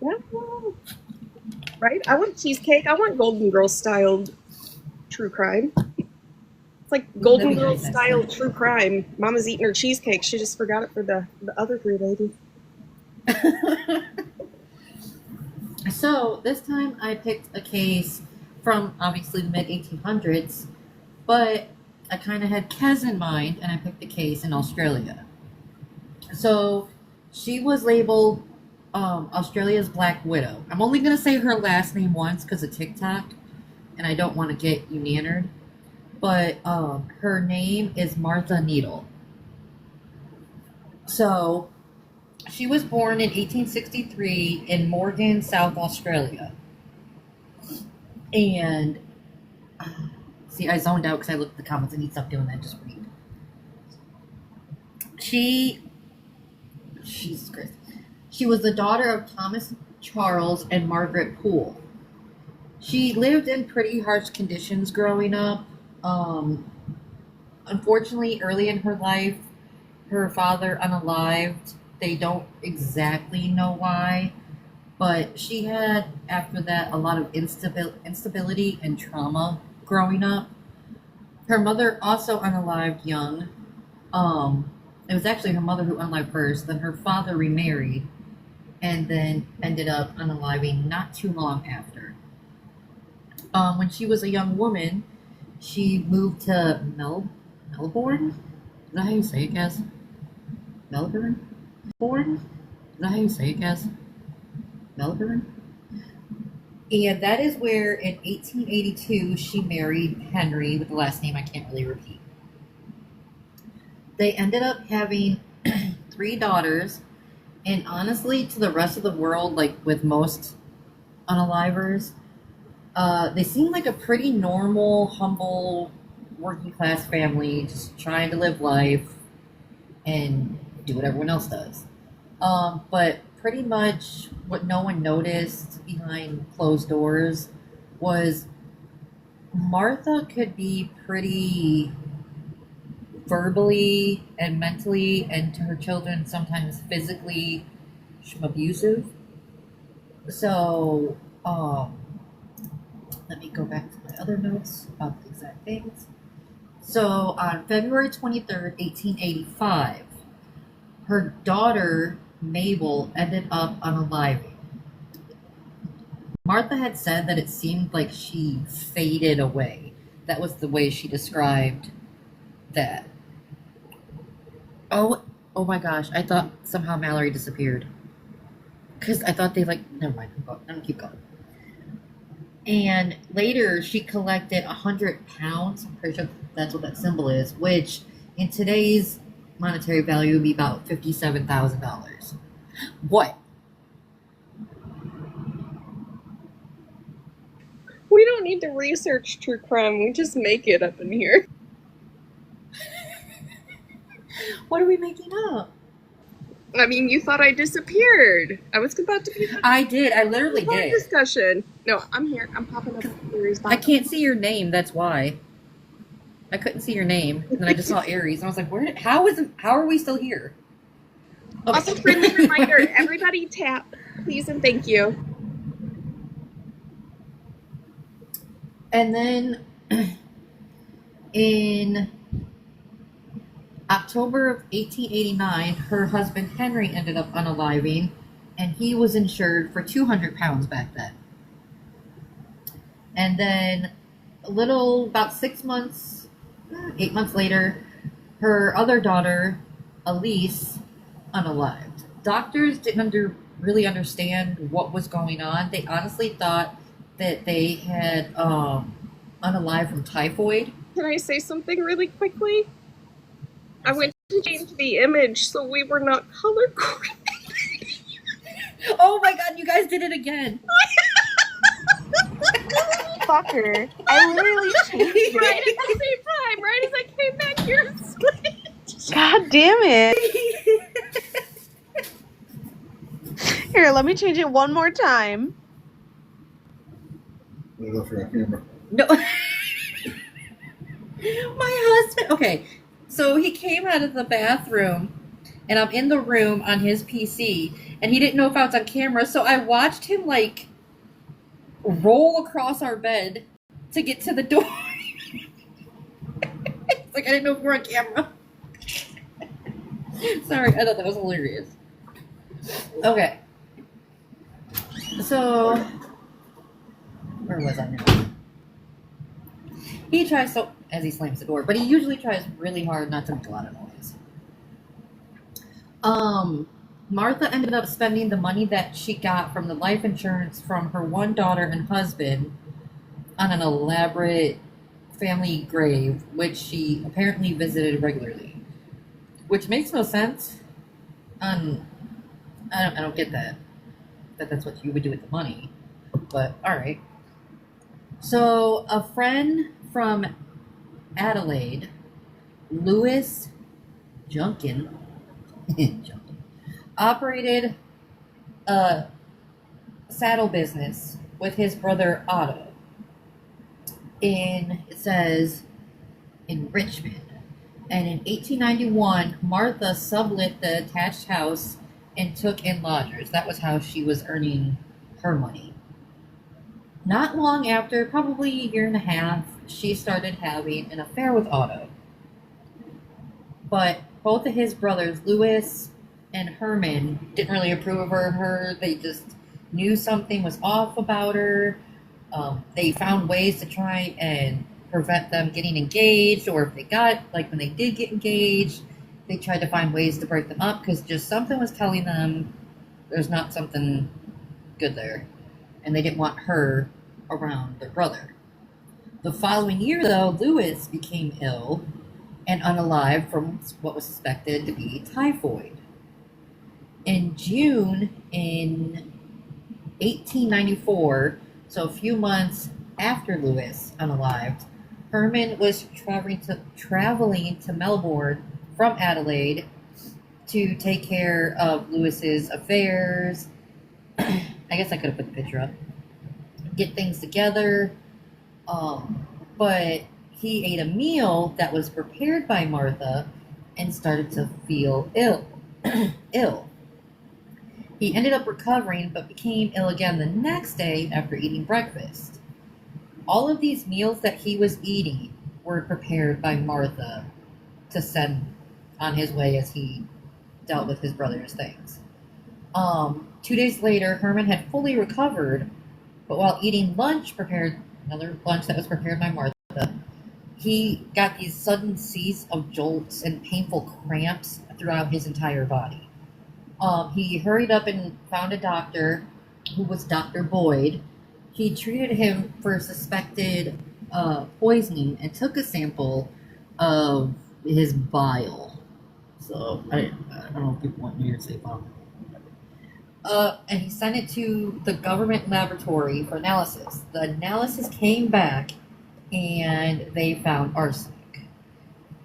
Yeah. Right? I want cheesecake. I want Golden Girls styled true crime. It's like Golden Girls styled true crime. Mama's eating her cheesecake. She just forgot it for the other three ladies. So this time I picked a case from obviously the mid 1800s, but I kind of had Kez in mind, and I picked a case in Australia. So she was labeled Australia's Black Widow. I'm only going to say her last name once because of TikTok, and I don't want to get you nannered. But her name is Martha Needle. So she was born in 1863 in Morgan, South Australia. And see, I zoned out because I looked at the comments. I need to stop doing that. Just read. Jesus Christ. She was the daughter of Thomas Charles and Margaret Poole. She lived in pretty harsh conditions growing up. Unfortunately, early in her life, her father unalived. They don't exactly know why, but she had, after that, a lot of instability and trauma growing up. Her mother also unalived young. It was actually her mother who unalived first. Then her father remarried, and then ended up unaliving not too long after. When she was a young woman, she moved to Melbourne? Is that how you say it, guys? Melbourne? Is that how you say it, guys? Melbourne? And that is where in 1882 she married Henry with the last name I can't really repeat. They ended up having 3 daughters, and honestly, to the rest of the world, like with most unalivers, they seem like a pretty normal, humble, working class family, just trying to live life and do what everyone else does. But pretty much what no one noticed behind closed doors was Martha could be pretty verbally and mentally, and to her children sometimes physically abusive. So, let me go back to my other notes about the exact things. So, on February 23rd, 1885, her daughter, Mabel, ended up unaliving. Martha had said that it seemed like she faded away. That was the way she described that. Oh my gosh, I thought somehow Mallory disappeared. Because I thought never mind, I'm going to keep going. And later, she collected 100 pounds. I'm pretty sure that's what that symbol is, which in today's monetary value would be about $57,000. What? We don't need to research true crime. We just make it up in here. What are we making up? I mean, you thought I disappeared. I was about to be. I did. I literally did. Discussion. No, I'm here. I'm popping up. I can't see your name. That's why. I couldn't see your name, and then I just saw Aries, and I was like, how are we still here? Okay. Also, friendly reminder: everybody tap, please and thank you. And then in October of 1889, her husband Henry ended up unaliving, and he was insured for 200 pounds back then. And then about 8 months later, her other daughter, Elise, unalived. Doctors didn't really understand what was going on. They honestly thought that they had unalived from typhoid. Can I say something really quickly? I went to change the image so we were not color coordinated. Oh my god, you guys did it again. Fucker. I literally changed it. Right at the same time, right as I came back here and switched. God damn it. Here, let me change it one more time. Go for a camera. No. My husband. Okay. So he came out of the bathroom and I'm in the room on his PC, and he didn't know if I was on camera, so I watched him, like, roll across our bed to get to the door. It's like I didn't know if we were on camera. Sorry, I thought that was hilarious. Okay. So, where was I now? He tries so, as he slams the door, but he usually tries really hard not to make a lot of noise. Martha ended up spending the money that she got from the life insurance from her one daughter and husband on an elaborate family grave, which she apparently visited regularly. Which makes no sense. I don't get that. That's what you would do with the money. But, alright. So, a friend from Adelaide, Lewis Junkin, operated a saddle business with his brother Otto in Richmond. And in 1891, Martha sublet the attached house and took in lodgers. That was how she was earning her money. Not long after, probably a year and a half, she started having an affair with Otto. But both of his brothers, Louis and Herman, didn't really approve of her. They just knew something was off about her. They found ways to try and prevent them getting engaged, or if they got, like when they did get engaged, they tried to find ways to break them up because just something was telling them there's not something good there. And they didn't want her around their brother. The following year, though, Louis became ill and unalive from what was suspected to be typhoid. In June in 1894, so a few months after Louis unalived, Herman was traveling to Melbourne from Adelaide to take care of Louis's affairs. I guess I could have put the picture up. Get things together. But he ate a meal that was prepared by Martha and started to feel ill. He ended up recovering, but became ill again the next day after eating breakfast. All of these meals that he was eating were prepared by Martha to send on his way as he dealt with his brother's things. 2 days later, Herman had fully recovered, but while eating another lunch that was prepared by Martha, he got these sudden seizures of jolts and painful cramps throughout his entire body. He hurried up and found a doctor, who was Dr. Boyd. He treated him for suspected poisoning and took a sample of his bile. So, I don't know if people want me to say bile. And he sent it to the government laboratory for analysis. The analysis came back, and they found arsenic.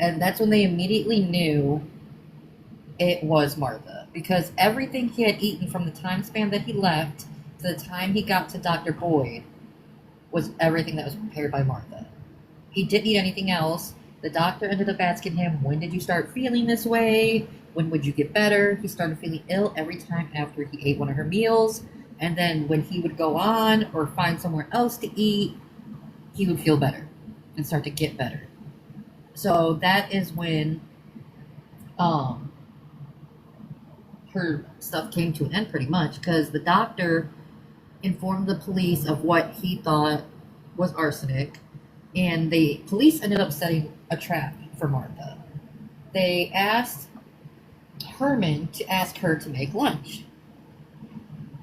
And that's when they immediately knew it was Martha, because everything he had eaten from the time span that he left to the time he got to Dr. Boyd was everything that was prepared by Martha. He didn't eat anything else. The doctor ended up asking him, when did you start feeling this way? When would you get better? He started feeling ill every time after he ate one of her meals. And then when he would go on or find somewhere else to eat, he would feel better and start to get better. So that is when her stuff came to an end pretty much, because the doctor informed the police of what he thought was arsenic, and the police ended up setting a trap for Martha. They asked Herman to ask her to make lunch.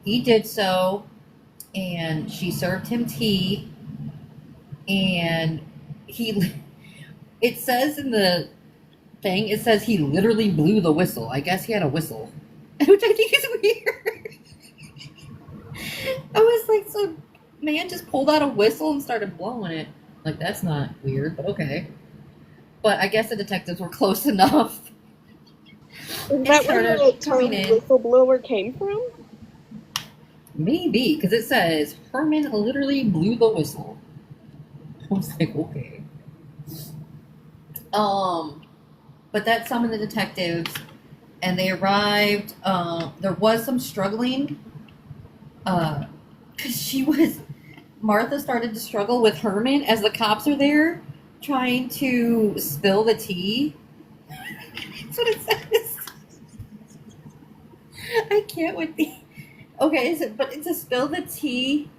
He did so, and she served him tea, and it says in the thing, it says he literally blew the whistle. I guess he had a whistle, which I think is weird. I was like, so man just pulled out a whistle and started blowing it. Like, that's not weird, but okay. But I guess the detectives were close enough. Is that where the term whistleblower came from? Maybe, because it says Herman literally blew the whistle. I was like, okay. But that summoned the detectives, and they arrived. There was some struggling because Martha started to struggle with Herman as the cops are there trying to spill the tea. That's what it says. I can't with the. Okay, but it's to spill the tea.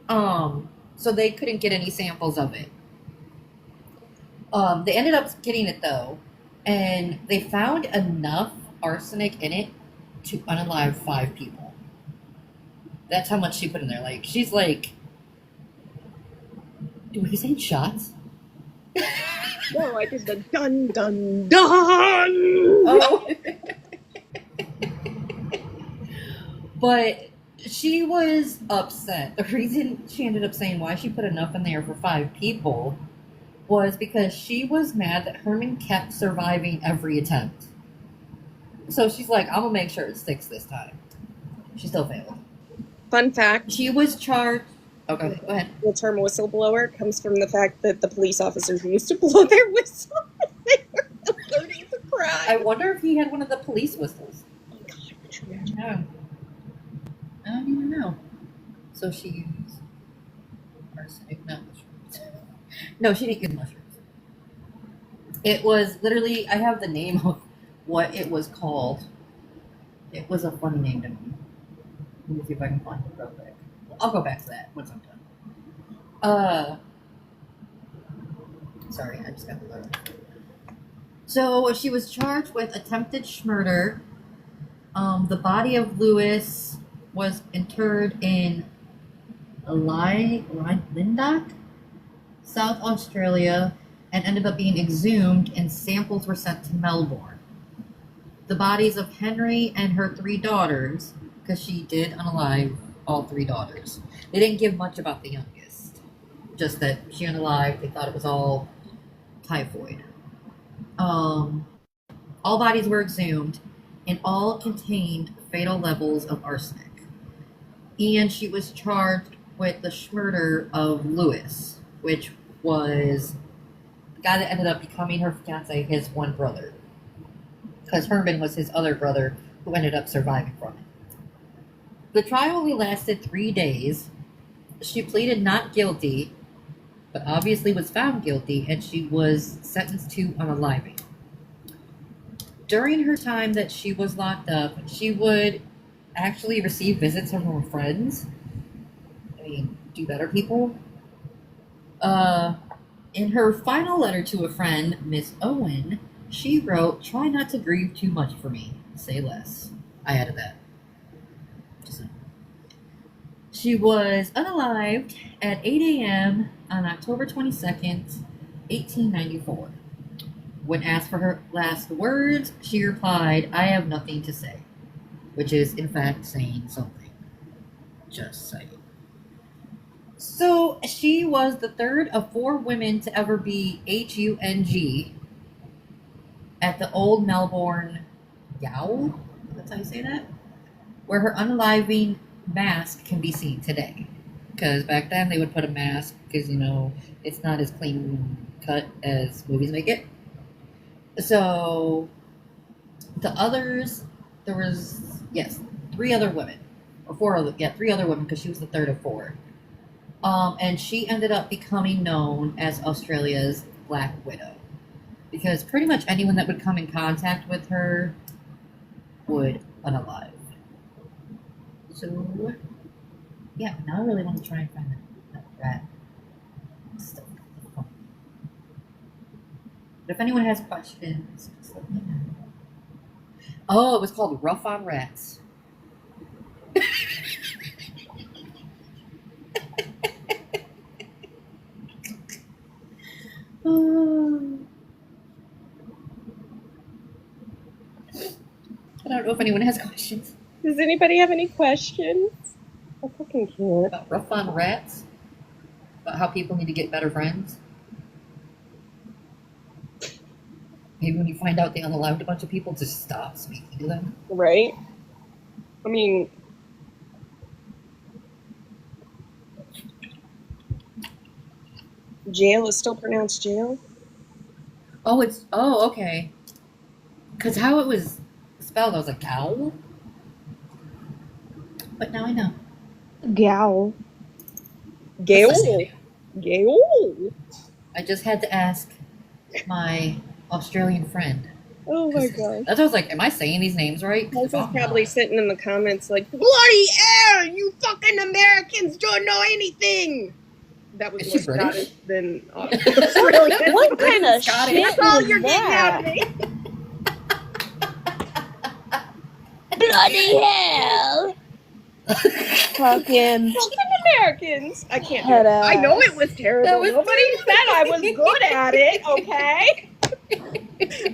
So they couldn't get any samples of it. They ended up getting it though, and they found enough arsenic in it to unalive 5 people. That's how much she put in there. Like, she's like, do we say shots? No, I did the dun dun dun. Oh. But she was upset. The reason she ended up saying why she put enough in there for 5 people was because she was mad that Herman kept surviving every attempt. So she's like, I'm gonna make sure it sticks this time. She still failed. Fun fact. She was charged. Okay, go ahead. The term whistleblower comes from the fact that the police officers used to blow their whistle when they were alerting the crime. I wonder if he had one of the police whistles. Oh God, could you imagine? No. I don't even know. So she used arsenic, not mushrooms. No, she didn't use mushrooms. It was literally, I have the name of what it was called. It was a funny name to me. Let me see if I can find it real quick. I'll go back to that once I'm done. Sorry, I just got the letter. So she was charged with attempted murder. The body of Lewis was interred in Lyndoch, South Australia, and ended up being exhumed, and samples were sent to Melbourne. The bodies of Henry and her 3 daughters, because she did unalive all 3 daughters. They didn't give much about the youngest, just that she unalived. They thought it was all typhoid. All bodies were exhumed, and all contained fatal levels of arsenic. And she was charged with the murder of Lewis, which was the guy that ended up becoming her fiance, his one brother. Because Herman was his other brother who ended up surviving from it. The trial only lasted 3 days. She pleaded not guilty, but obviously was found guilty, and she was sentenced to unaliving. During her time that she was locked up, she would actually receive visits from her friends. I mean, do better, people. In her final letter to a friend, Miss Owen, she wrote, "Try not to grieve too much for me. Say less." I added that. She was unalived at 8 a.m. on October 22nd, 1894. When asked for her last words, she replied, "I have nothing to say," which is, in fact, saying something. Just saying. So, she was the 3rd of 4 women to ever be HUNG at the old Melbourne Yowl. That's how you say that? Where her unaliving mask can be seen today. Because back then they would put a mask because, you know, it's not as clean cut as movies make it. So, the others, there was, 3 other women. Or 4 other, 3 other women because she was the 3rd of 4. And she ended up becoming known as Australia's Black Widow. Because pretty much anyone that would come in contact with her would unalive. So, yeah, now I really want to try and find that rat stuff. But if anyone has questions, just let me know. Oh, it was called Rough on Rats. I don't know if anyone has questions. Does anybody have any questions? I fucking can't. About Rough on Rats? About how people need to get better friends? Maybe when you find out they unalived a bunch of people, just stop speaking to them. Right? I mean, jail is still pronounced jail? Oh, okay. Because how it was spelled. I was like, cow? But now I know. Gal. Listen, Gaol. I just had to ask my Australian friend. Oh my Because gosh. that's what I was like, am I saying these names right? 'Cause if This is I'm probably not, sitting in the comments like, bloody hell, you fucking Americans don't know anything. That was is more she British? Scottish than Australian. What kind of Scottish. shit That's all was you're getting out of that? me. Bloody hell! Fucking Americans. I can't do head it. I know ass. it was terrible. That was Nobody terrible. said I was good at it, okay?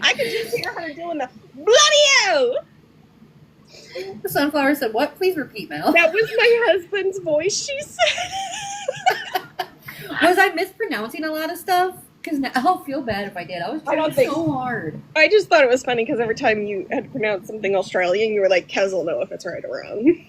I could just hear her doing the bloody hell. The sunflower said, what? Please repeat, Mel. That was my husband's voice, she said. Was I mispronouncing a lot of stuff? Because now I'll feel bad if I did. I was trying so hard. I just thought it was funny because every time you had to pronounce something Australian, you were like, Kez will know if it's right or wrong.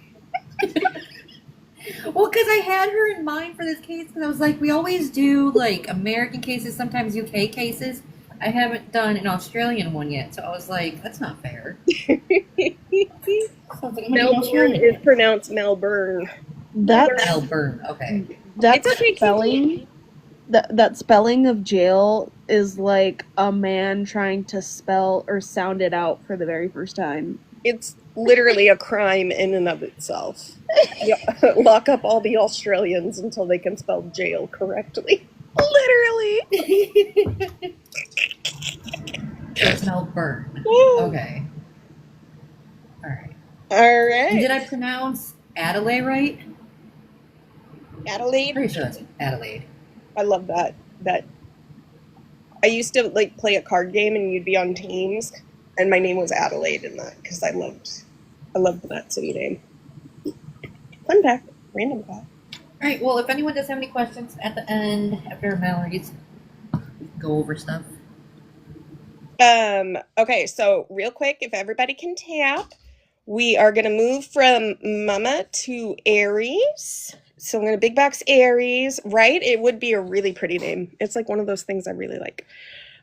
Well, because I had her in mind for this case, because I was like, we always do, like, American cases, sometimes UK cases. I haven't done an Australian one yet, so I was like, that's not fair. So I was like, Melbourne is pronounced Melbourne. That's Melbourne, okay. that It's okay, spelling. That spelling of jail is like a man trying to spell or sound it out for the very first time. It's literally a crime in and of itself. Yeah, lock up all the Australians until they can spell jail correctly. Literally. It's Melbourne. Okay. Alright. All right. Did I pronounce Adelaide right? Adelaide. Pretty sure that's Adelaide. I love that. I used to like play a card game and you'd be on teams, and my name was Adelaide in that because I loved that city name. Fun fact, random fact. Alright, well, if anyone does have any questions at the end, after Mallory's, go over stuff. Okay, so real quick, if everybody can tap, we are going to move from Mama to Aries. So I'm going to big box Aries, right? It would be a really pretty name. It's like one of those things I really like.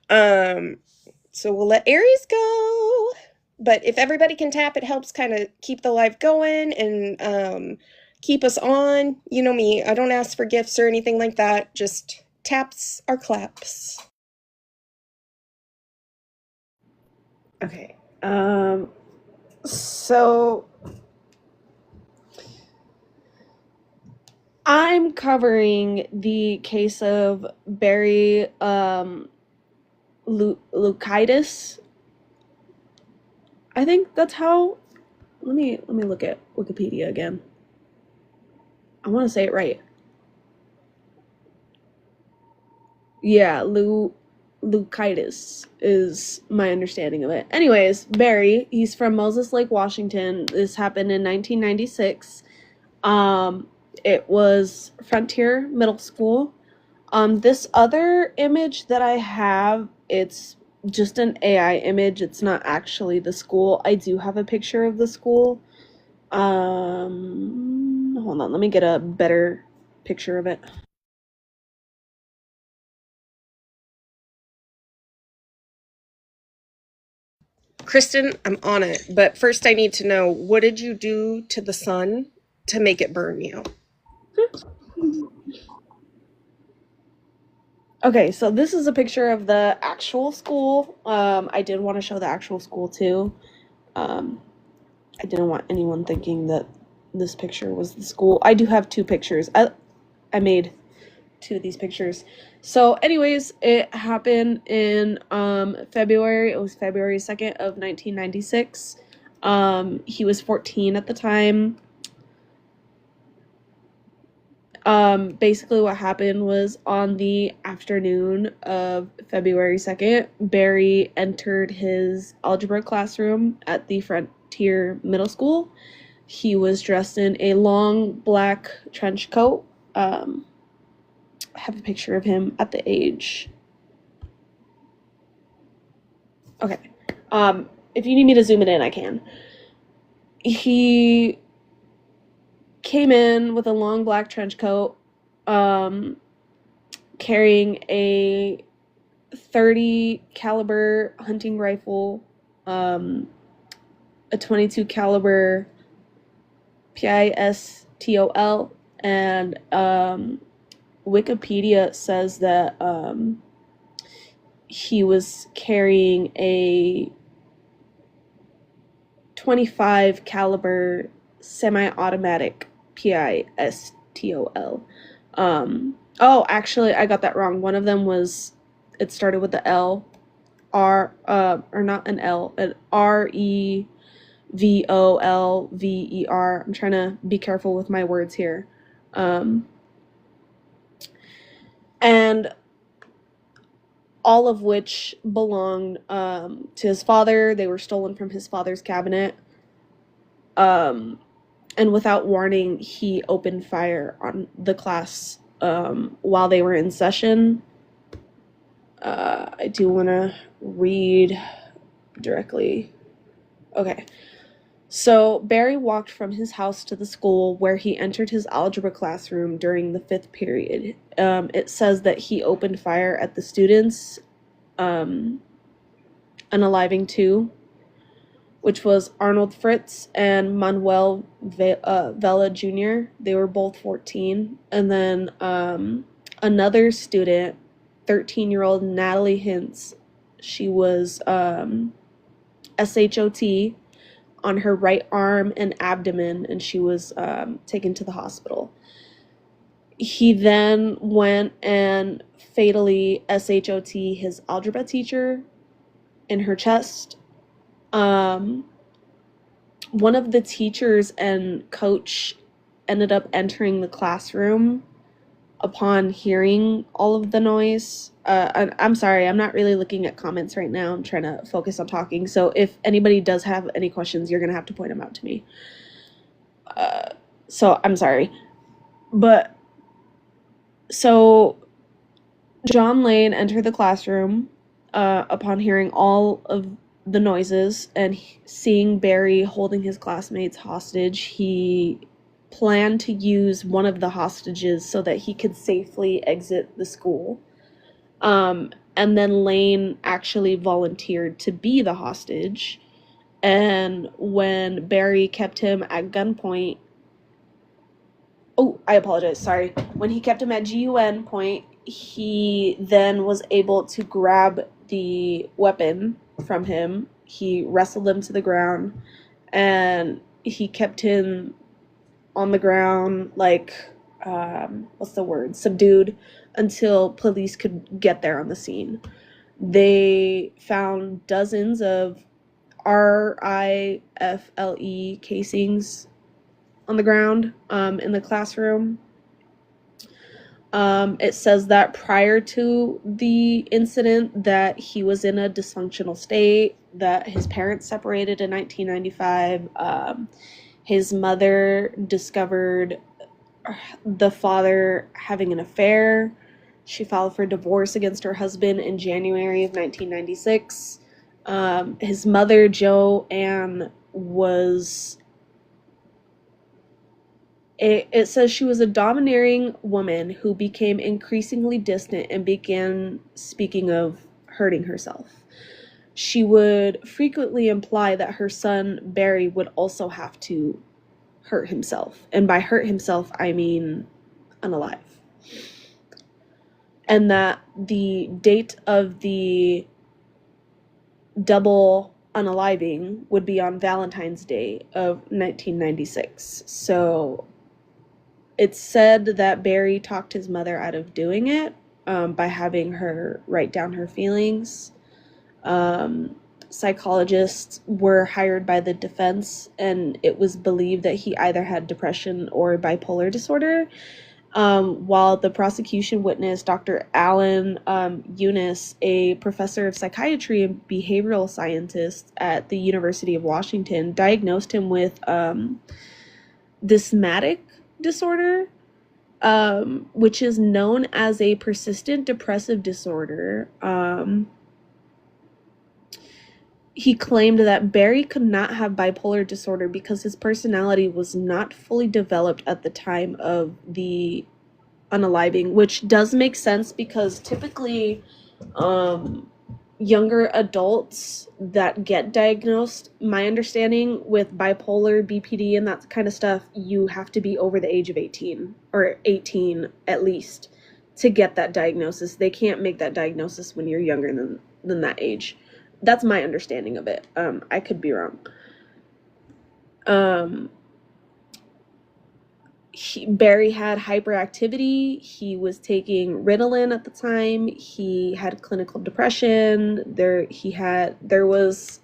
So we'll let Aries go. But if everybody can tap, it helps kind of keep the live going and keep us on. You know me, I don't ask for gifts or anything like that. Just taps or claps. Okay. So I'm covering the case of Barry Leucitis. I think that's how. Let me look at Wikipedia again. I want to say it right. Yeah, Leucitis is my understanding of it. Anyways, Barry, he's from Moses Lake, Washington. This happened in 1996. It was Frontier Middle School. This other image that I have, it's just an AI image. It's not actually the school. I do have a picture of the school. Hold on, let me get a better picture of it. Kristen, I'm on it. But first I need to know, what did you do to the sun to make it burn you? Okay, so this is a picture of the actual school. I did want to show the actual school too. I didn't want anyone thinking that this picture was the school. I do have two pictures. I made two of these pictures. So anyways, it happened in February. It was February 2nd of 1996. He was 14 at the time. Basically what happened was on the afternoon of February 2nd, Barry entered his algebra classroom at the Frontier Middle School. He was dressed in a long black trench coat. I have a picture of him at the age. Okay. If you need me to zoom it in, I can. He came in with a long black trench coat, carrying a .30 caliber hunting rifle, a .22 caliber pistol, and Wikipedia says that he was carrying a .25 caliber semi-automatic pistol. Oh, actually, I got that wrong. One of them was, it started with the L, or not an L, an REVOLVER. I'm trying to be careful with my words here. And all of which belonged to his father. They were stolen from his father's cabinet. And without warning, he opened fire on the class while they were in session. I do want to read directly. Okay. So Barry walked from his house to the school where he entered his algebra classroom during the 5th period. It says that he opened fire at the students, unaliving 2, which was Arnold Fritz and Manuel Vela Jr. They were both 14. And then another student, 13-year-old Natalie Hintz, she was SHOT on her right arm and abdomen, and she was taken to the hospital. He then went and fatally SHOT his algebra teacher in her chest. One of the teachers and coach ended up entering the classroom upon hearing all of the noise. I'm sorry, I'm not really looking at comments right now. I'm trying to focus on talking. So if anybody does have any questions, you're going to have to point them out to me. So I'm sorry. But so John Lane entered the classroom upon hearing all of the noises and seeing Barry holding his classmates hostage. He planned to use one of the hostages so that he could safely exit the school. And then Lane actually volunteered to be the hostage. And when Barry kept him at gunpoint, I apologize, sorry. When he kept him at GUN point, he then was able to grab the weapon from him. He wrestled him to the ground, and he kept him on the ground, subdued, until police could get there on the scene. They found dozens of rifle casings on the ground in the classroom. It says that prior to the incident that he was in a dysfunctional state, that his parents separated in 1995. His mother discovered the father having an affair. She filed for divorce against her husband in January of 1996. His mother, Joanne, was... It says she was a domineering woman who became increasingly distant and began speaking of hurting herself. She would frequently imply that her son, Barry, would also have to hurt himself. And by hurt himself, I mean unalive. And that the date of the double unaliving would be on Valentine's Day of 1996. So it's said that Barry talked his mother out of doing it by having her write down her feelings. Psychologists were hired by the defense, and it was believed that he either had depression or bipolar disorder. While the prosecution witness, Dr. Alan Eunice, a professor of psychiatry and behavioral scientist at the University of Washington, diagnosed him with dysmatic disorder, which is known as a persistent depressive disorder. He claimed that Barry could not have bipolar disorder because his personality was not fully developed at the time of the unaliving, which does make sense because typically younger adults that get diagnosed, my understanding with bipolar, BPD, and that kind of stuff, you have to be over the age of 18 or 18 at least to get that diagnosis. They can't make that diagnosis when you're younger than that age. That's my understanding of it. I could be wrong. Barry had hyperactivity. He was taking Ritalin at the time. He had clinical depression. There was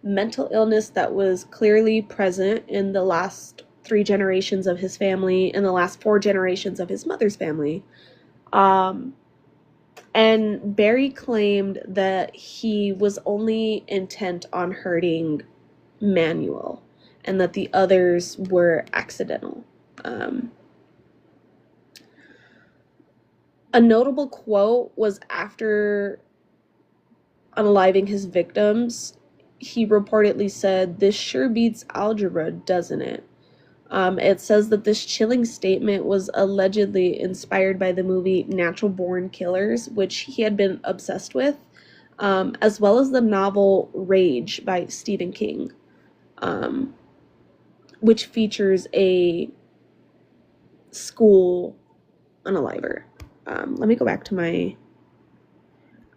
mental illness that was clearly present in the last 3 generations of his family and the last 4 generations of his mother's family. And Barry claimed that he was only intent on hurting Manuel and that the others were accidental. A notable quote was after unaliving his victims, he reportedly said, "This sure beats algebra, doesn't it?" It says that this chilling statement was allegedly inspired by the movie Natural Born Killers, which he had been obsessed with, as well as the novel Rage by Stephen King, which features a school unaliver. Let me go back to my...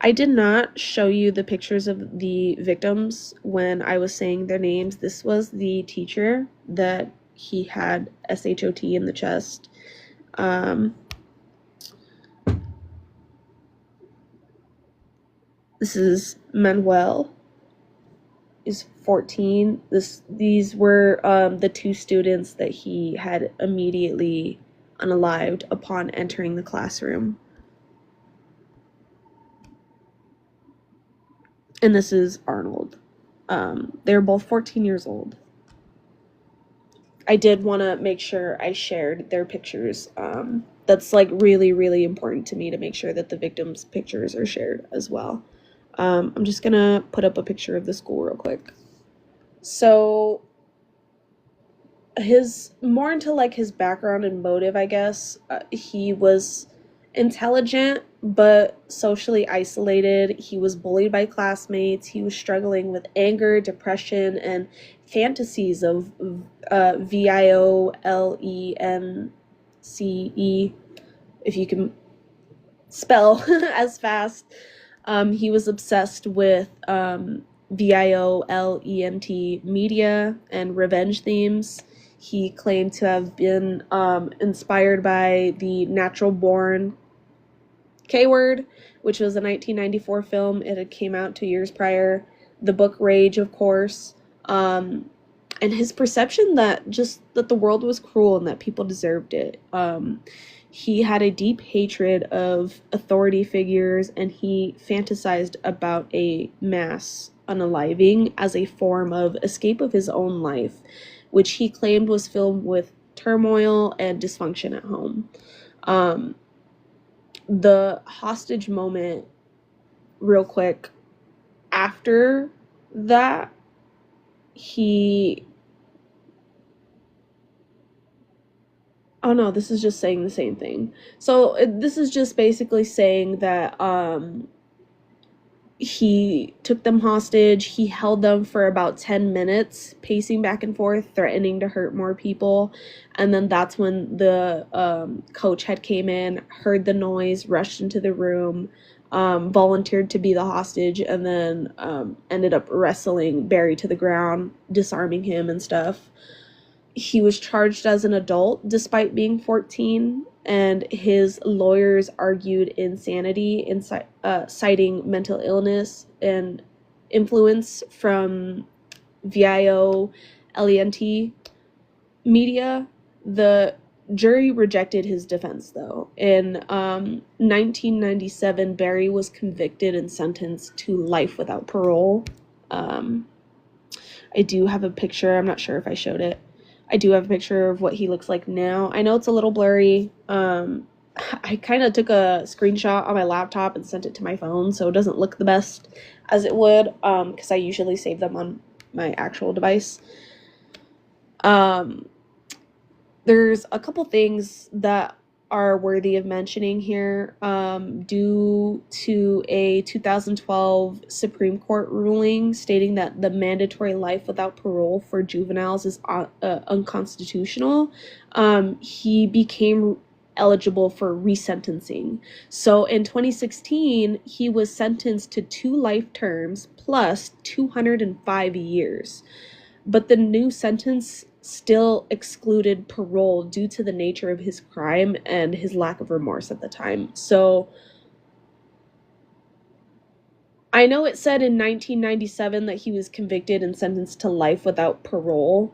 I did not show you the pictures of the victims when I was saying their names. This was the teacher that he had SHOT in the chest. This is Manuel. Is 14. These were the 2 students that he had immediately unalived upon entering the classroom. And this is Arnold. They're both 14 years old. I did want to make sure I shared their pictures. That's like really, really important to me to make sure that the victims' pictures are shared as well. I'm just gonna put up a picture of the school real quick. So more into like his background and motive, I guess. He was intelligent but socially isolated. He was bullied by classmates. He was struggling with anger, depression, and fantasies of violence, if you can spell as fast. He was obsessed with violent media and revenge themes. He claimed to have been inspired by the Natural Born K-Word, which was a 1994 film. It had came out 2 years prior. The book Rage, of course. And his perception that the world was cruel and that people deserved it. He had a deep hatred of authority figures, and he fantasized about a mass unaliving as a form of escape of his own life, which he claimed was filled with turmoil and dysfunction at home. The hostage moment, real quick, after that, oh no, this is just saying the same thing. So this is just basically saying that he took them hostage. He held them for about 10 minutes, pacing back and forth, threatening to hurt more people. And then that's when the coach had came in, heard the noise, rushed into the room, volunteered to be the hostage, and then ended up wrestling Barry to the ground, disarming him and stuff. He was charged as an adult despite being 14, and his lawyers argued insanity, citing mental illness and influence from violent media. The jury rejected his defense, though. In 1997, Barry was convicted and sentenced to life without parole. I do have a picture. I'm not sure if I showed it. I do have a picture of what he looks like now. I know it's a little blurry. I kind of took a screenshot on my laptop and sent it to my phone, so it doesn't look the best as it would, because I usually save them on my actual device. There's a couple things that are worthy of mentioning here. Due to a 2012 Supreme Court ruling stating that the mandatory life without parole for juveniles is unconstitutional, he became eligible for resentencing. So in 2016, he was sentenced to 2 life terms plus 205 years. But the new sentence still excluded parole due to the nature of his crime and his lack of remorse at the time. So I know it said in 1997 that he was convicted and sentenced to life without parole.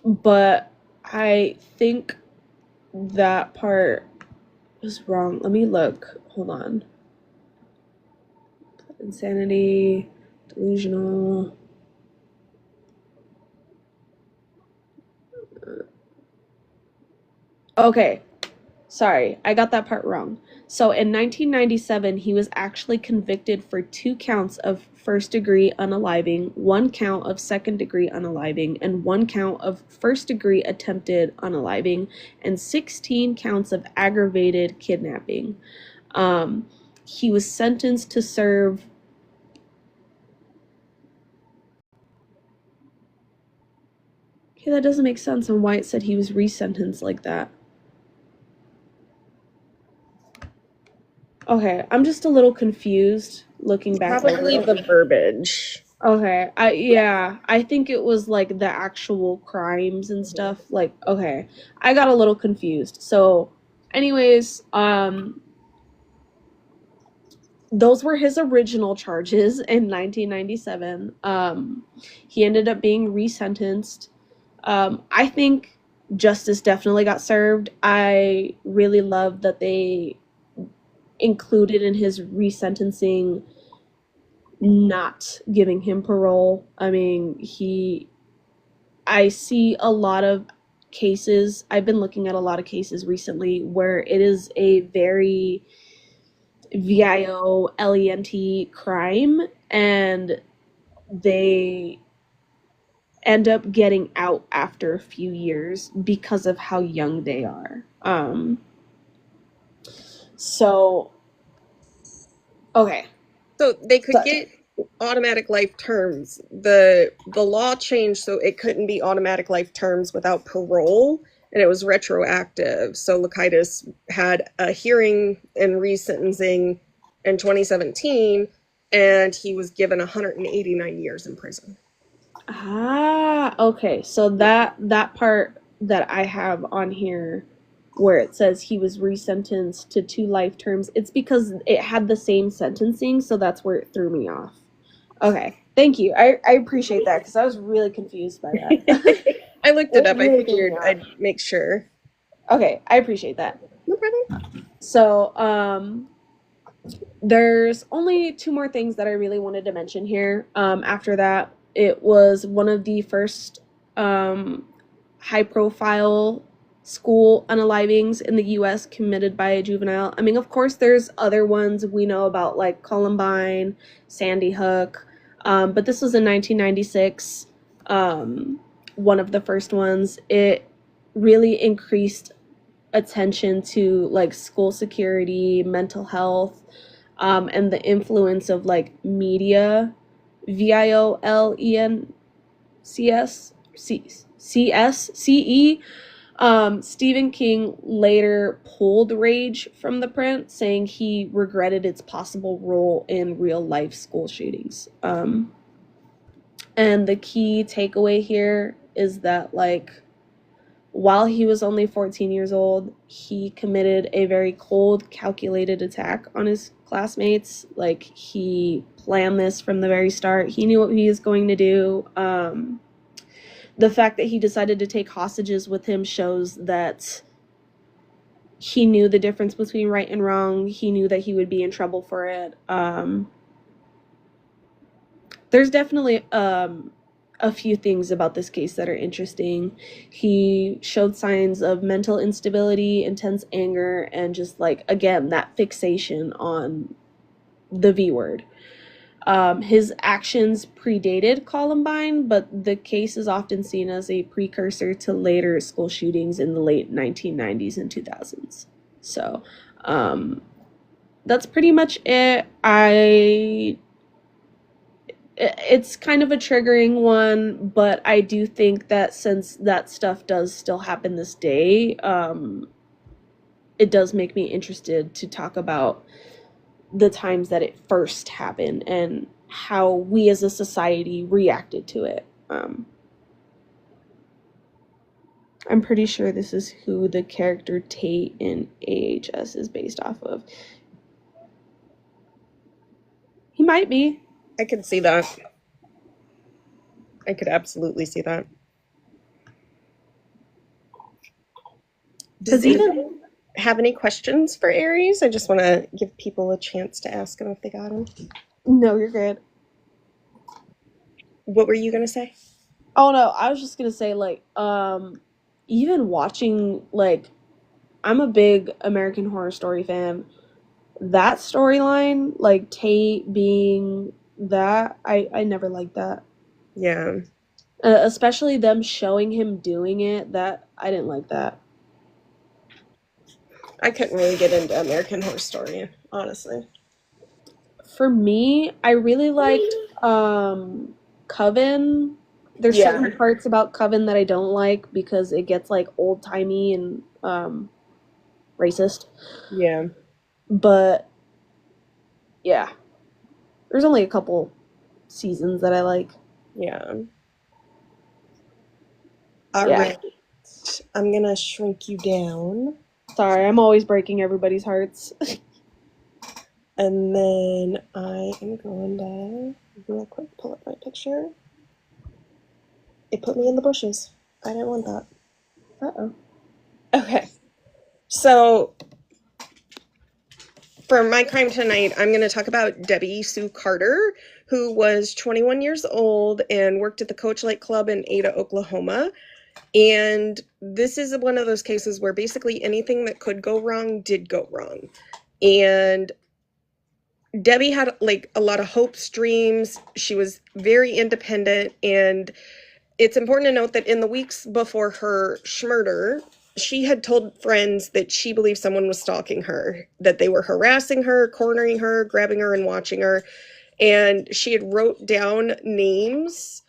But I think that part was wrong. Let me look. Hold on. Insanity, delusional. Okay, sorry, I got that part wrong. So in 1997, he was actually convicted for 2 counts of first-degree unaliving, 1 count of second-degree unaliving, and 1 count of first-degree attempted unaliving, and 16 counts of aggravated kidnapping. He was sentenced to serve Okay, that doesn't make sense on why it said he was resentenced like that. Okay, I'm just a little confused looking back Probably over the verbiage. Okay, I think it was like the actual crimes and stuff. Like, okay, I got a little confused. So, anyways, those were his original charges in 1997. He ended up being resentenced. I think justice definitely got served. I really love that they included in his resentencing not giving him parole. I mean, I see a lot of cases. I've been looking at a lot of cases recently where it is a very violent crime and they end up getting out after a few years because of how young they are. So, okay. So they could get automatic life terms. The law changed so it couldn't be automatic life terms without parole, and it was retroactive. So Lakaitis had a hearing and resentencing in 2017, and he was given 189 years in prison. Okay. So that part that I have on here where it says he was resentenced to 2 life terms, it's because it had the same sentencing, so that's where it threw me off. Okay. Thank you. I appreciate that because I was really confused by that. I looked it up. I figured I'd make sure. Okay, I appreciate that. No problem. So, there's only 2 more things that I really wanted to mention here. After that, it was one of the first high-profile school unalivings in the U.S. committed by a juvenile. I mean, of course, there's other ones we know about, like Columbine, Sandy Hook, but this was in 1996, one of the first ones. It really increased attention to, like, school security, mental health, and the influence of, like, media, VIOLENCSCE. Stephen King later pulled Rage from the print, saying he regretted its possible role in real-life school shootings. And the key takeaway here is that, like, while he was only 14 years old, he committed a very cold, calculated attack on his classmates. Like, he planned this from the very start. He knew what he was going to do. The fact that he decided to take hostages with him shows that he knew the difference between right and wrong. He knew that he would be in trouble for it. There's definitely a few things about this case that are interesting. He showed signs of mental instability, intense anger, and just, like, again, that fixation on the V word. His actions predated Columbine, but the case is often seen as a precursor to later school shootings in the late 1990s and 2000s. So, that's pretty much it. It's kind of a triggering one, but I do think that since that stuff does still happen this day, it does make me interested to talk about the times that it first happened and how we as a society reacted to it. I'm pretty sure this is who the character Tate in AHS is based off of. He might be. I could see that. I could absolutely see that. Does anyone have any questions for Aries? I just want to give people a chance to ask them if they got them. No, you're good. What were you going to say? Oh no, I was just gonna say, like, even watching, like, I'm a big American Horror Story fan. That storyline, like Tate being that, I never liked that. Yeah. Especially them showing him doing it, that I didn't like that. I couldn't really get into American Horror Story, honestly. For me, I really liked Coven. There's certain parts about Coven that I don't like because it gets like old-timey and racist. Yeah. But yeah. There's only a couple seasons that I like. Yeah. All right. I'm going to shrink you down. Sorry, I'm always breaking everybody's hearts. And then I am going to real quick pull up my picture. It put me in the bushes. I didn't want that. Uh-oh. Okay. So for my crime tonight, I'm going to talk about Debbie Sue Carter, who was 21 years old and worked at the Coach Light Club in Ada, Oklahoma. And this is one of those cases where basically anything that could go wrong did go wrong. And Debbie had like a lot of hopes, dreams. She was very independent. And it's important to note that in the weeks before her murder, she had told friends that she believed someone was stalking her, that they were harassing her, cornering her, grabbing her, and watching her. And she had wrote down names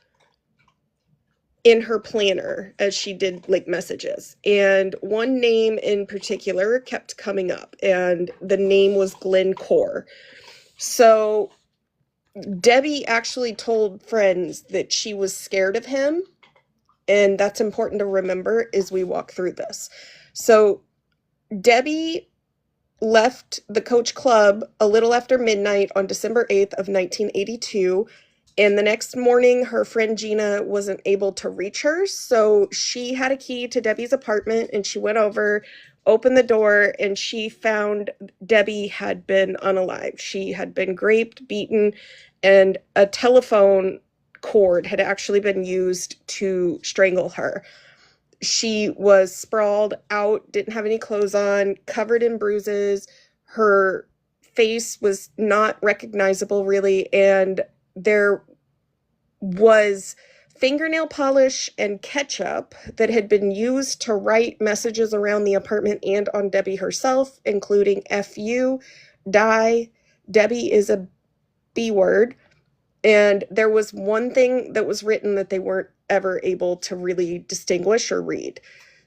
in her planner as she did like messages. And one name in particular kept coming up, and the name was Glenn Core. So Debbie actually told friends that she was scared of him. And that's important to remember as we walk through this. So Debbie left the Coach Club a little after midnight on December 8th of 1982. And the next morning, her friend Gina wasn't able to reach her. So she had a key to Debbie's apartment and she went over, opened the door, and she found Debbie had been unalived. She had been raped, beaten, and a telephone cord had actually been used to strangle her. She was sprawled out, didn't have any clothes on, covered in bruises. Her face was not recognizable really, and there was fingernail polish and ketchup that had been used to write messages around the apartment and on Debbie herself, including "F-U," "die," "Debbie is a B word." And there was one thing that was written that they weren't ever able to really distinguish or read.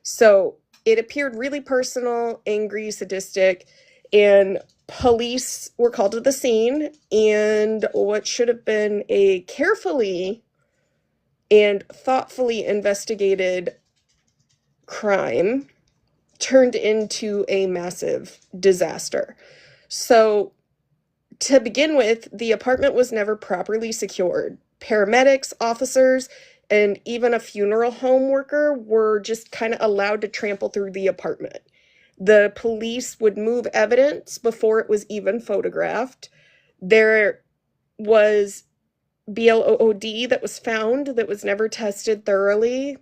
So it appeared really personal, angry, sadistic, and police were called to the scene, and what should have been a carefully and thoughtfully investigated crime turned into a massive disaster. So to begin with, the apartment was never properly secured. Paramedics, officers, and even a funeral home worker were just kind of allowed to trample through the apartment. The police would move evidence before it was even photographed. There was BLOOD that was found that was never tested thoroughly.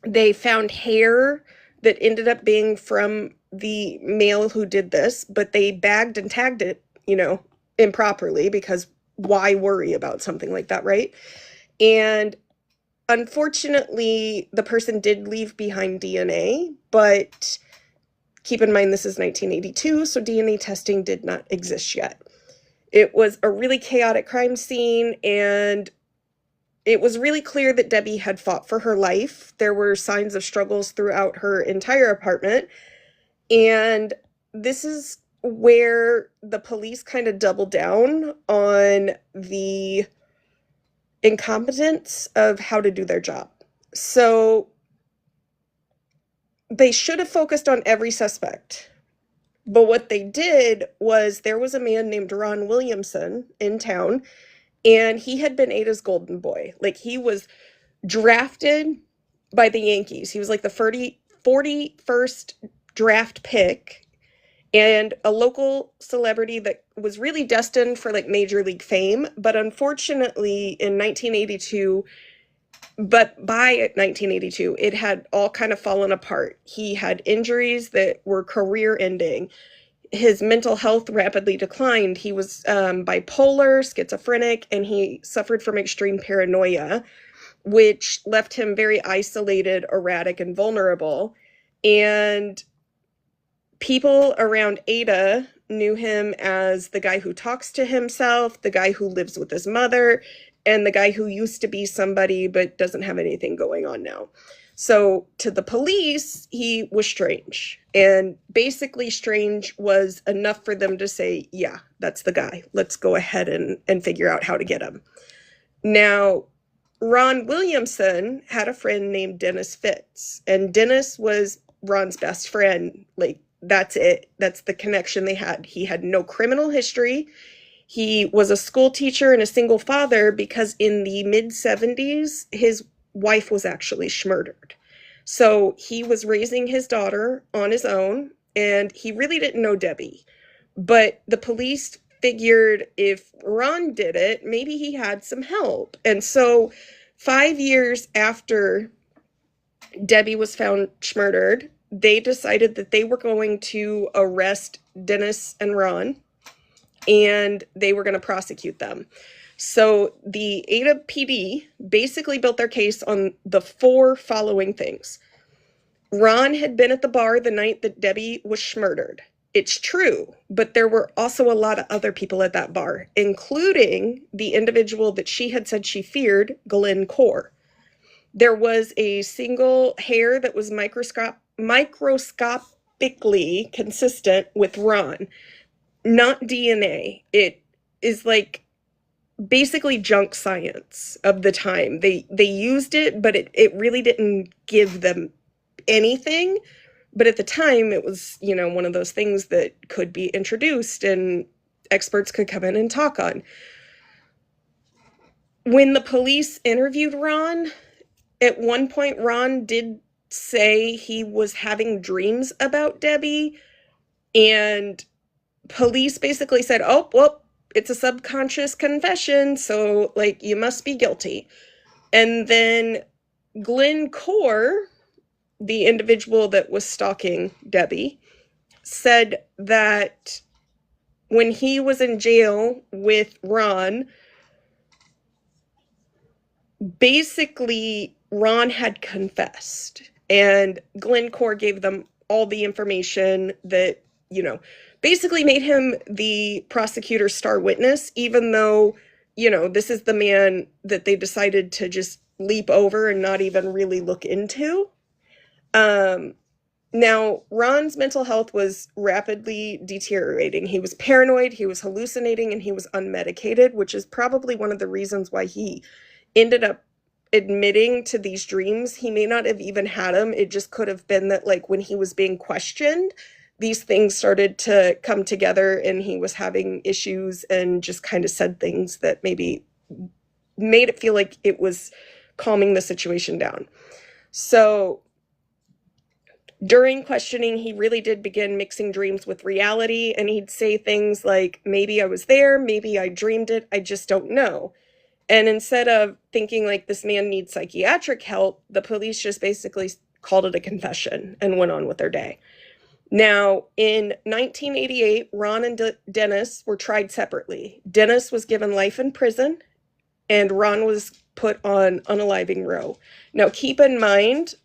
They found hair that ended up being from the male who did this, but they bagged and tagged it, improperly because why worry about something like that, right? And unfortunately, the person did leave behind DNA, but keep in mind this is 1982, so DNA testing did not exist yet. It was a really chaotic crime scene, and it was really clear that Debbie had fought for her life. There were signs of struggles throughout her entire apartment, and this is where the police kind of doubled down on the incompetence of how to do their job. So they should have focused on every suspect. But what they did was there was a man named Ron Williamson in town, and he had been Ada's golden boy. Like, he was drafted by the Yankees. He was like the 41st draft pick and a local celebrity that was really destined for like major league fame. But unfortunately, in 1982, but by 1982, it had all kind of fallen apart. He had injuries that were career ending. His mental health rapidly declined. He was bipolar, schizophrenic, and he suffered from extreme paranoia, which left him very isolated, erratic, and vulnerable. And people around Ada knew him as the guy who talks to himself, the guy who lives with his mother, and the guy who used to be somebody but doesn't have anything going on now. So to the police, he was strange. And basically strange was enough for them to say, yeah, that's the guy. Let's go ahead and figure out how to get him. Now, Ron Williamson had a friend named Dennis Fitz. And Dennis was Ron's best friend. Like, that's it. That's the connection they had. He had no criminal history. He was a school teacher and a single father because in the mid-70s, his wife was actually murdered. So he was raising his daughter on his own, and he really didn't know Debbie. But the police figured if Ron did it, maybe he had some help. And so 5 years after Debbie was found murdered, they decided that they were going to arrest Dennis and Ron, and they were going to prosecute them. So the Ada PD basically built their case on the 4 following things. Ron had been at the bar the night that Debbie was murdered. It's true, but there were also a lot of other people at that bar, including the individual that she had said she feared, Glenn Core. There was a single hair that was microscopically consistent with Ron, not DNA. It is like basically junk science of the time. They used it, but it really didn't give them anything. But at the time, it was, one of those things that could be introduced and experts could come in and talk on. When the police interviewed Ron, at one point, Ron did say he was having dreams about Debbie, and police basically said, oh, well, it's a subconscious confession, so, you must be guilty. And then Glenn Core, the individual that was stalking Debbie, said that when he was in jail with Ron, basically Ron had confessed, and Glenn Core gave them all the information that, basically made him the prosecutor's star witness, even though, this is the man that they decided to just leap over and not even really look into. Now, Ron's mental health was rapidly deteriorating. He was paranoid, he was hallucinating, and he was unmedicated, which is probably one of the reasons why he ended up admitting to these dreams. He may not have even had them. It just could have been that, when he was being questioned, these things started to come together and he was having issues and just kind of said things that maybe made it feel like it was calming the situation down. So during questioning, he really did begin mixing dreams with reality, and he'd say things like, maybe I was there, maybe I dreamed it, I just don't know. And instead of thinking this man needs psychiatric help, the police just basically called it a confession and went on with their day. Now, in 1988, Ron and Dennis were tried separately. Dennis was given life in prison, and Ron was put on unaliving row. Now, keep in mind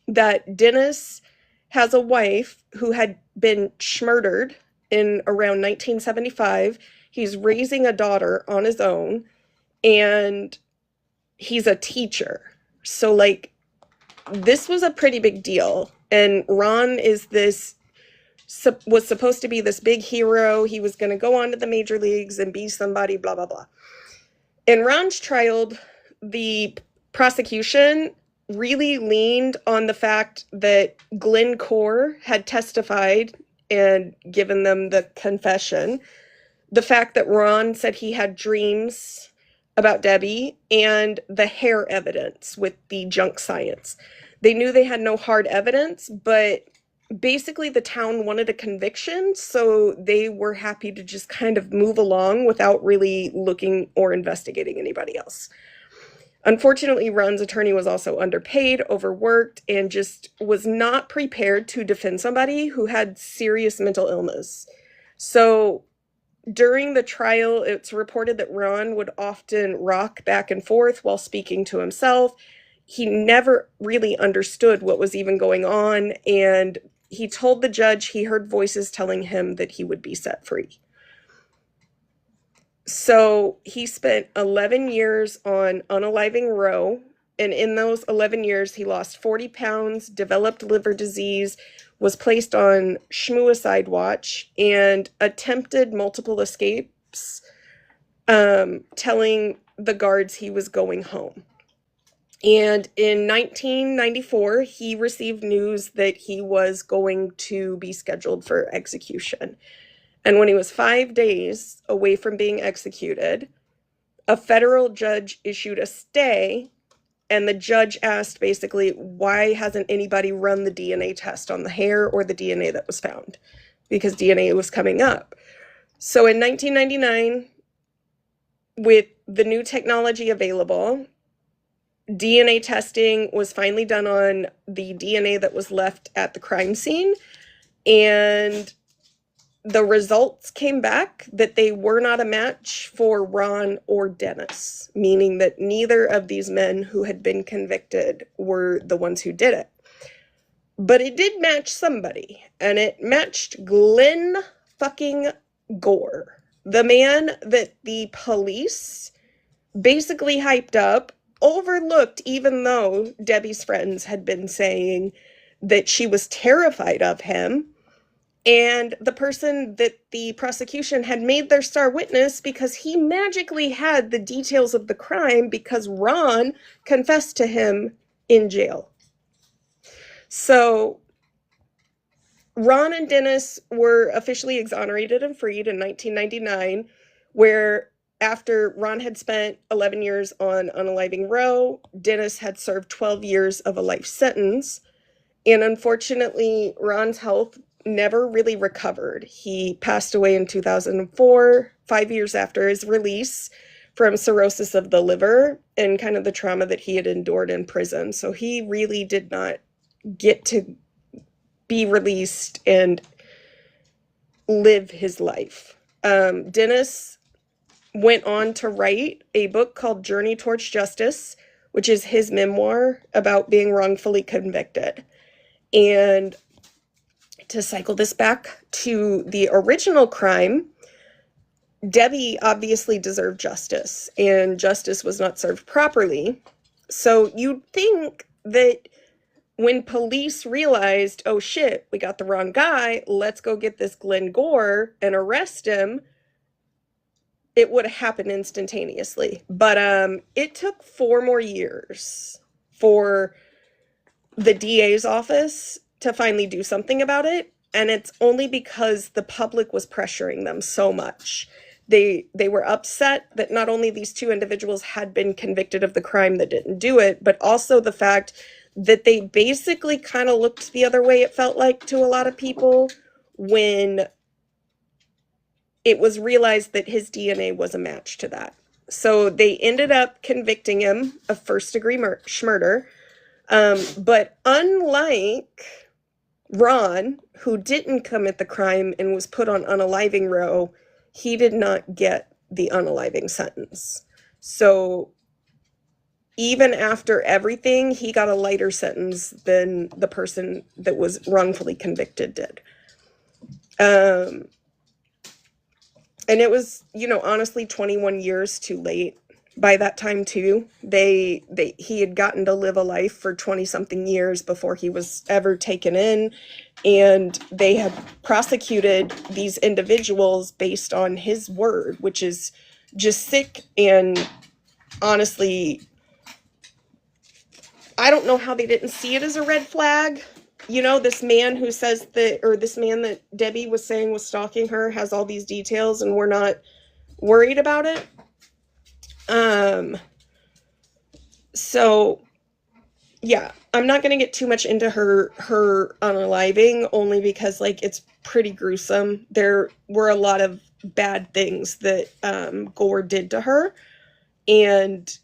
that Dennis has a wife who had been murdered in around 1975. He's raising a daughter on his own, and he's a teacher. So, like, this was a pretty big deal. And Ron was supposed to be this big hero. He was going to go on to the major leagues and be somebody, blah, blah, blah. In Ron's trial, the prosecution really leaned on the fact that Glenn Core had testified and given them the confession, the fact that Ron said he had dreams about Debbie, and the hair evidence with the junk science. They knew they had no hard evidence, but basically the town wanted a conviction, so they were happy to just kind of move along without really looking or investigating anybody else. Unfortunately, Ron's attorney was also underpaid, overworked, and just was not prepared to defend somebody who had serious mental illness. So during the trial, it's reported that Ron would often rock back and forth while speaking to himself. He never really understood what was even going on, and he told the judge he heard voices telling him that he would be set free. So he spent 11 years on unaliving row, and in those 11 years, he lost 40 pounds, developed liver disease, was placed on schmuicide watch, and attempted multiple escapes, telling the guards he was going home. And in 1994, he received news that he was going to be scheduled for execution. And when he was 5 days away from being executed, a federal judge issued a stay, and the judge asked basically, why hasn't anybody run the DNA test on the hair or the DNA that was found? Because DNA was coming up. So in 1999, with the new technology available, DNA testing was finally done on the DNA that was left at the crime scene, and the results came back that they were not a match for Ron or Dennis, meaning that neither of these men who had been convicted were the ones who did it. But it did match somebody, and it matched Glenn fucking Gore, the man that the police basically hyped up, overlooked, even though Debbie's friends had been saying that she was terrified of him, and the person that the prosecution had made their star witness because he magically had the details of the crime because Ron confessed to him in jail. So Ron and Dennis were officially exonerated and freed in 1999, where after Ron had spent 11 years on unaliving row, Dennis had served 12 years of a life sentence. And unfortunately, Ron's health never really recovered. He passed away in 2004, 5 years after his release from cirrhosis of the liver and kind of the trauma that he had endured in prison. So he really did not get to be released and live his life. Dennis went on to write a book called Journey Towards Justice, which is his memoir about being wrongfully convicted. And to cycle this back to the original crime, Debbie obviously deserved justice, and justice was not served properly. So you'd think that when police realized, oh shit, we got the wrong guy, let's go get this Glenn Gore and arrest him, it would have happened instantaneously. But it took 4 more years for the DA's office to finally do something about it, and it's only because the public was pressuring them so much. They were upset that not only these 2 individuals had been convicted of the crime that didn't do it, but also the fact that they basically kind of looked the other way, it felt like, to a lot of people when it was realized that his DNA was a match to that. So they ended up convicting him of first-degree murder. But unlike Ron, who didn't commit the crime and was put on unaliving row, he did not get the unaliving sentence. So even after everything, he got a lighter sentence than the person that was wrongfully convicted did. And it was, honestly 21 years too late by that time too. He had gotten to live a life for 20 something years before he was ever taken in, and they had prosecuted these individuals based on his word, which is just sick. And honestly, I don't know how they didn't see it as a red flag. This man who says that, or this man that Debbie was saying was stalking her, has all these details and we're not worried about it. So yeah, I'm not going to get too much into her unaliving, only because it's pretty gruesome. There were a lot of bad things that Gore did to her, and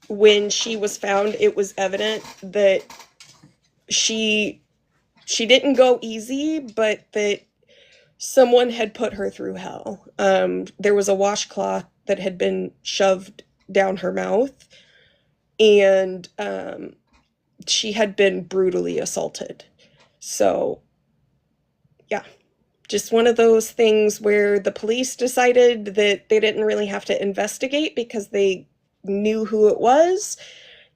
when she was found, it was evident that she didn't go easy, but that someone had put her through hell. There was a washcloth that had been shoved down her mouth, and she had been brutally assaulted. So, yeah, just one of those things where the police decided that they didn't really have to investigate because they knew who it was,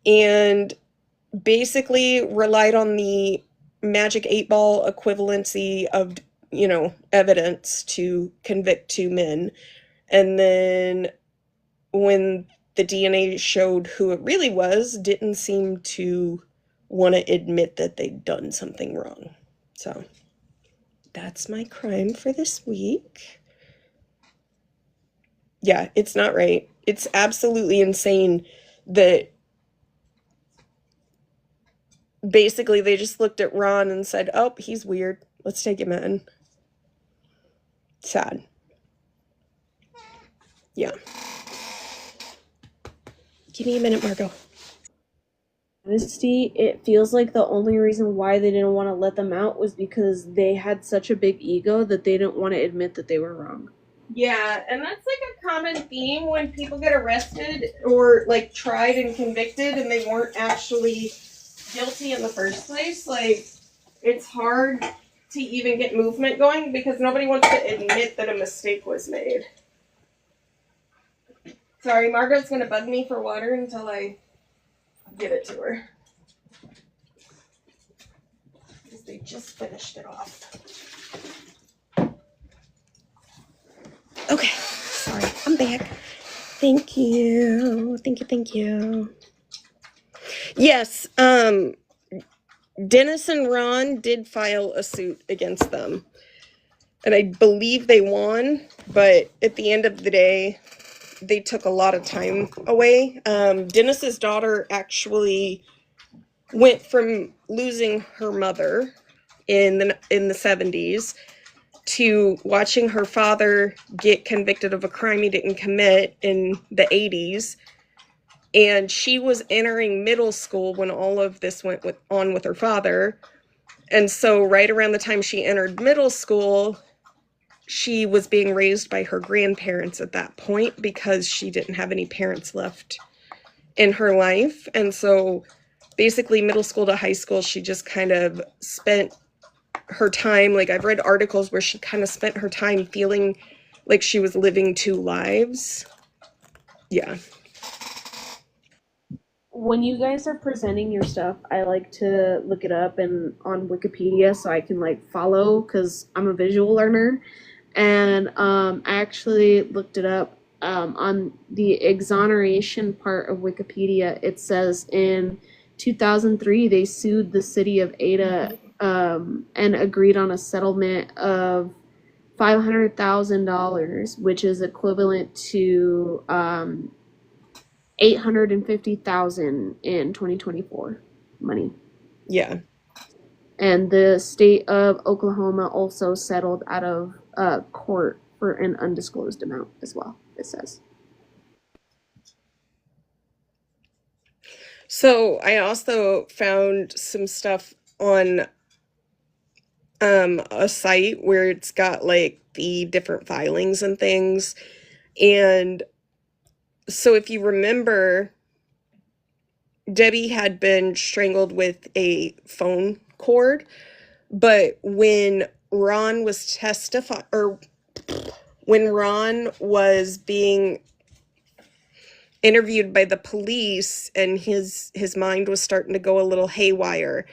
and basically relied on the magic 8-ball equivalency of, evidence to convict two men. And then when the DNA showed who it really was, didn't seem to want to admit that they'd done something wrong. So that's my crime for this week. Yeah, it's not right. It's absolutely insane that basically they just looked at Ron and said, oh, he's weird. Let's take him in. Sad. Yeah. Give me a minute, Margot. Honesty, it feels like the only reason why they didn't want to let them out was because they had such a big ego that they didn't want to admit that they were wrong. Yeah, and that's a common theme when people get arrested or tried and convicted and they weren't actually guilty in the first place. It's hard to even get movement going because nobody wants to admit that a mistake was made. Sorry, Margot's gonna bug me for water until I give it to her. Because they just finished it off. Okay, sorry, I'm back. Thank you. Thank you. Yes, Dennis and Ron did file a suit against them. And I believe they won, but at the end of the day, they took a lot of time away. Dennis's daughter actually went from losing her mother in the 70s to watching her father get convicted of a crime he didn't commit in the 80s. And she was entering middle school when all of this went on with her father. And so right around the time she entered middle school, she was being raised by her grandparents at that point because she didn't have any parents left in her life. And so basically middle school to high school, she just kind of spent her time, I've read articles where she kind of spent her time feeling like she was living two lives. Yeah. When you guys are presenting your stuff, I like to look it up and on Wikipedia so I can follow, because I'm a visual learner. And I actually looked it up on the exoneration part of Wikipedia. It says in 2003 they sued the city of Ada and agreed on a settlement of $500,000, which is equivalent to $850,000 in 2024 money. Yeah. And the state of Oklahoma also settled out of court for an undisclosed amount as well, it says. So I also found some stuff on a site where it's got like the different filings and things. And so if you remember, Debbie had been strangled with a phone cord, but when Ron was when Ron was being interviewed by the police and his mind was starting to go a little haywire,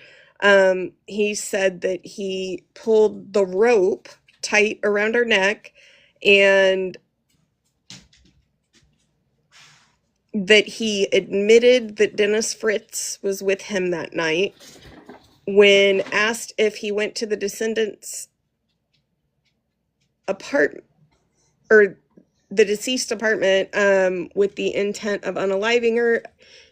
he said that he pulled the rope tight around her neck and that he admitted that Dennis Fritz was with him that night. When asked if he went to the descendants' apartment or the deceased apartment with the intent of unaliving her,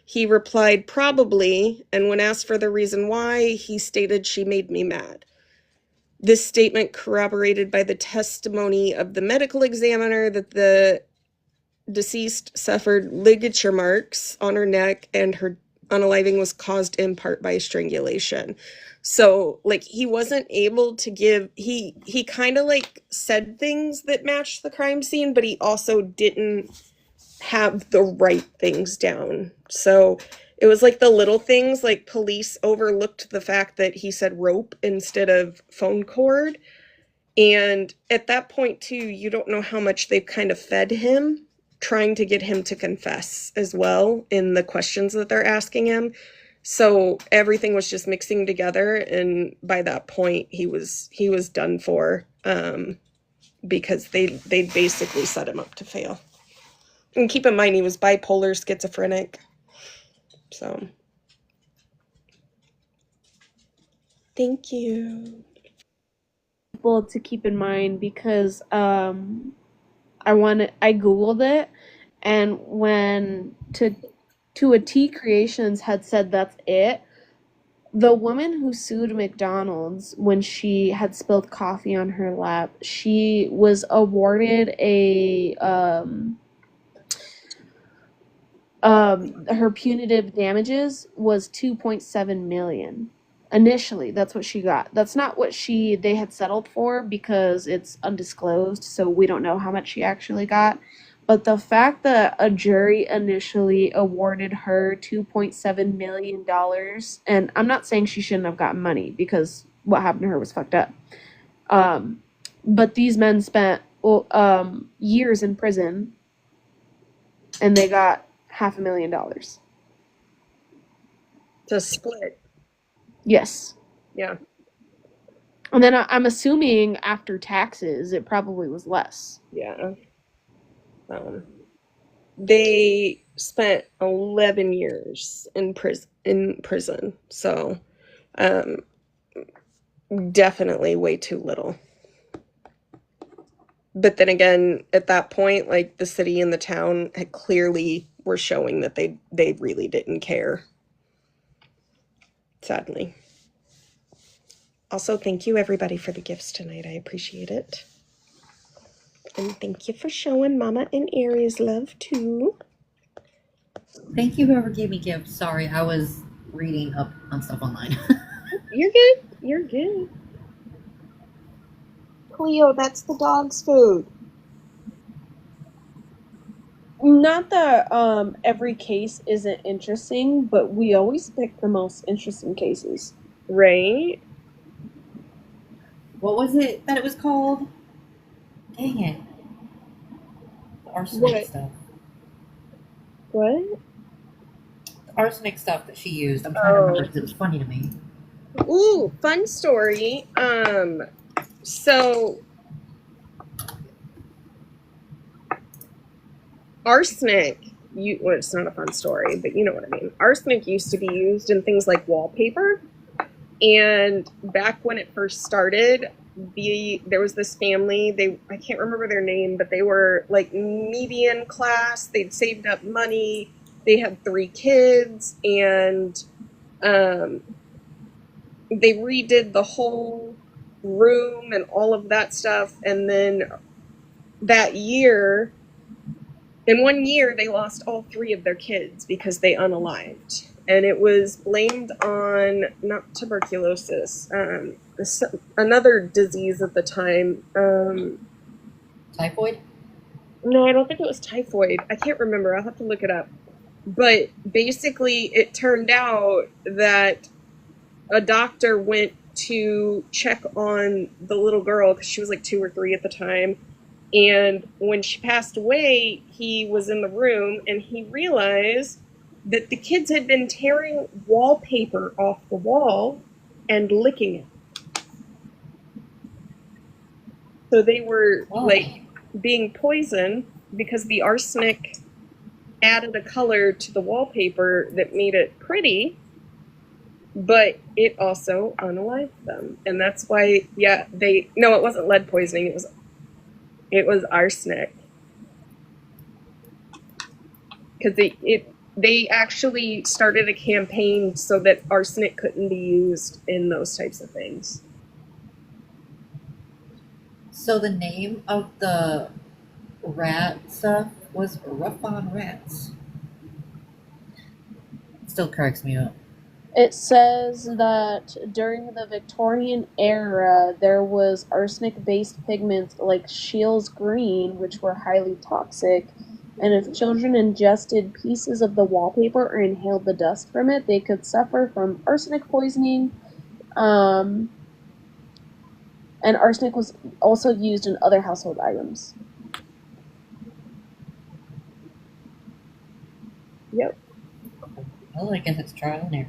he replied, probably, and when asked for the reason why, he stated, she made me mad. This statement corroborated by the testimony of the medical examiner that the deceased suffered ligature marks on her neck and her unaliving was caused in part by strangulation. So like he wasn't able to give, he kind of like said things that matched the crime scene, but he also didn't have the right things down. So it was like the little things, like police overlooked the fact that he said rope instead of phone cord. And at that point too, you don't know how much they've kind of fed him, trying to get him to confess as well in the questions that they're asking him. So everything was just mixing together, and by that point he was done for, because they basically set him up to fail. And keep in mind he was bipolar, schizophrenic. So thank you. People to keep in mind because I googled it, and when to a T Creations had said that's it, the woman who sued McDonald's when she had spilled coffee on her lap, she was awarded her punitive damages was $2.7 million. Initially, that's what she got. That's not what they had settled for because it's undisclosed, so we don't know how much she actually got. But the fact that a jury initially awarded her $2.7 million, and I'm not saying she shouldn't have gotten money because what happened to her was fucked up. But these men spent years in prison, and they got $500,000. To split. Yes. Yeah. And then I'm assuming after taxes, it probably was less. Yeah. They spent 11 years in prison. So, definitely way too little. But then again, at that point, like the city and the town had clearly were showing that they really didn't care. Sadly. Also, thank you everybody for the gifts tonight. I appreciate it. And thank you for showing Mama and Aries love too. Thank you, whoever gave me gifts. Sorry, I was reading up on stuff online. You're good. You're good. Cleo, that's the dog's food. Not that every case isn't interesting, but we always pick the most interesting cases. Right? What was it that it was called? Dang it. The arsenic stuff. What? The arsenic stuff that she used. I'm trying to remember because it was funny to me. Ooh, fun story. So arsenic, well, it's not a fun story, but you know what I mean. Arsenic used to be used in things like wallpaper. And back when it first started, there was this family, I can't remember their name, but they were like median class. They'd saved up money. They had 3 kids, and they redid the whole room and all of that stuff. And then that year, in 1 year, they lost all 3 of their kids because they unalived. And it was blamed on, not tuberculosis, another disease at the time. Typhoid? No, I don't think it was typhoid. I can't remember. I'll have to look it up. But basically, it turned out that a doctor went to check on the little girl because she was like 2 or 3 at the time. And when she passed away, he was in the room and he realized that the kids had been tearing wallpaper off the wall and licking it. So they were like being poisoned because the arsenic added a color to the wallpaper that made it pretty, but it also unalived them. And that's why, it wasn't lead poisoning, it was arsenic. Because they actually started a campaign so that arsenic couldn't be used in those types of things. So the name of the rat stuff was Rough on Rats. Still cracks me up. It says that during the Victorian era, there was arsenic-based pigments like Scheele's green, which were highly toxic, and if children ingested pieces of the wallpaper or inhaled the dust from it, they could suffer from arsenic poisoning. And arsenic was also used in other household items. Yep. Well, I guess it's trial and error.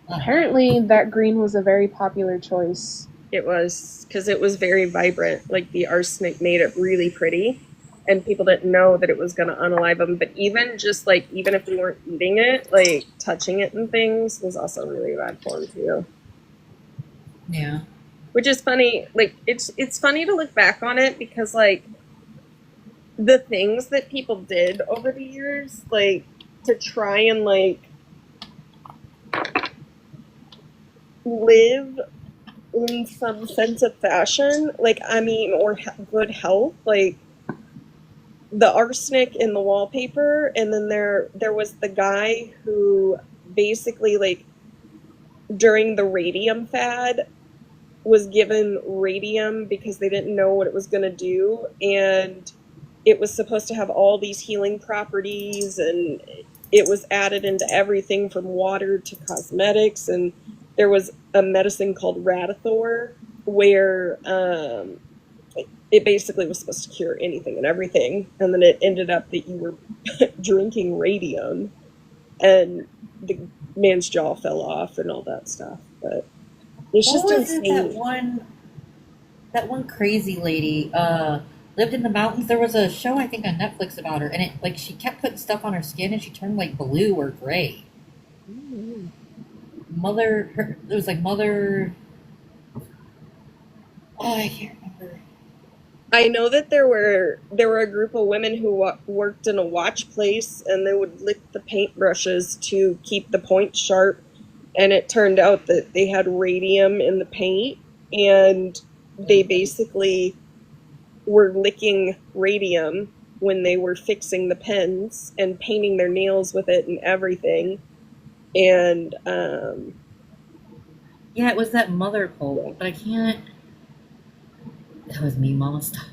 Apparently, that green was a very popular choice. It was, because it was very vibrant. Like, the arsenic made it really pretty, and people didn't know that it was going to unalive them. But even if we weren't eating it, like, touching it and things was also really bad for them, too. Yeah. Which is funny. Like, it's funny to look back on it because, like, the things that people did over the years, like, to try and, like, live in some sense of fashion, like, or good health, like, the arsenic in the wallpaper, and then there was the guy who basically, like, during the radium fad, was given radium because they didn't know what it was going to do, and it was supposed to have all these healing properties, and it was added into everything from water to cosmetics, and there was a medicine called Radithor where it basically was supposed to cure anything and everything, and then it ended up that you were drinking radium, and the man's jaw fell off and all that stuff, but it's just insane. That one crazy lady lived in the mountains. There was a show, I think, on Netflix about her, and it, like, she kept putting stuff on her skin, and she turned, like, blue or gray. Mm. It was like Mother... Oh, I can't remember. I know that there were a group of women who worked in a watch place, and they would lick the paintbrushes to keep the points sharp, and it turned out that they had radium in the paint, and they basically were licking radium when they were fixing the pens and painting their nails with it and everything. And yeah, it was that Mother cult, but I can't... That was me, Mama. Stop.